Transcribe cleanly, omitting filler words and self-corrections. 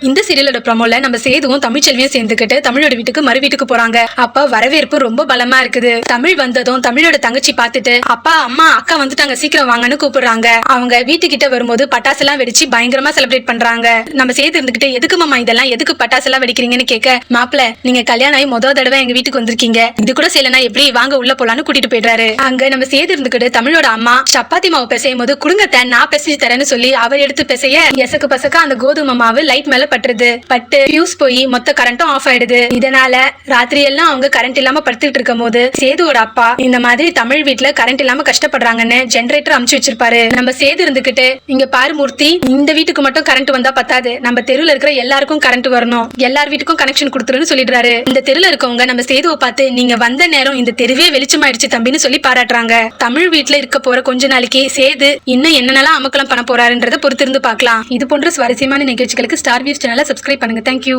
இந்த சீரியலோட ப்ரோமோல நம்ம சேதுவும் தமிழ்ச்செல்வியும் சேர்ந்துக்கிட்டு தமிழோட வீட்டுக்கு மறு வீட்டுக்கு போறாங்க. அப்ப வரவேற்பு ரொம்ப பலமா இருக்குது. தமிழ் வந்ததும் தமிழோட தங்கச்சி பார்த்துட்டு அப்பா அம்மா அக்கா வந்துட்டாங்க சீக்கிரம் வாங்கன்னு கூப்பிடுறாங்க. அவங்க வீட்டுக்கிட்ட வரும்போது பட்டாசு எல்லாம் வெடிச்சு பயங்கரமா செலிப்ரேட் பண்றாங்க. நம்ம சேது இருந்துகிட்டு எதுக்கு மாமா இதெல்லாம் எதுக்கு பட்டாசு எல்லாம் வெடிக்கிறீங்கன்னு கேட்க, மாப்பிள்ள நீங்க கல்யாணம் ஆகி முதல் தடவை எங்க வீட்டுக்கு வந்திருக்கீங்க, இது கூட செய்யலனா எப்படி, வாங்க உள்ள போலான்னு கூட்டிட்டு போயிடுறாரு. அங்க நம்ம சேது இருந்துகிட்டு தமிழோட அம்மா சப்பாத்தி மாவு பிசையும் போது குடுங்கத்த நான் பிசைஞ்சு தரேன்னு சொல்லி அவர் எடுத்து பிசைய எசக்கு பசக்க அந்த கோதுமை மாவு லைட் மேல பட்டு பியூஸ் போய் மொத்த கரண்ட்டும் ஆஃப் ஆயிடுது. இதனால ராத்திரி எல்லாம் அவங்க கரண்ட் இல்லாம படுத்துட்டு இருக்கும் போது சேதுவோட அப்பா இந்த மாதிரி தமிழ் வீட்டுல கரண்ட் இல்லாம கஷ்டப்படுறாங்கன்னு ஜெனரேட்டர் அமுச்சு வச்சிருப்பாரு. நம்ம சேது இருந்துகிட்டு இங்க பாரு மூர்த்தி, இந்த வீட்டுக்கு மட்டும் கரண்ட் வந்தா பத்தாது, நம்ம தெருவில் இருக்கிற எல்லாருக்கும் கரண்ட் வரணும், எல்லார் வீட்டுக்கும் கனெக்ஷன் கொடுத்துருன்னு சொல்லிடுறாரு. இந்த தெருவில் இருக்கவங்க நம்ம சேதுவை பார்த்து நீங்க வந்த நேரம் இந்த தெருவே வெளிச்சமாயிடுச்சு தம்பின்னு சொல்லி பாராட்டுறாங்க. தமிழ் வீட்டுல இருக்க போற கொஞ்ச நாளைக்கு சேது இன்னும் என்னென்னலாம் அமக்கலாம் பண்ண போறாருன்றத பொறுத்திருந்து பார்க்கலாம். இது போன்ற சுவாரஸ்யமான நிகழ்ச்சிகளுக்கு ஸ்டார் வியூஸ் சேனலை சப்ஸ்கிரைப் பண்ணுங்க. தேங்க்யூ.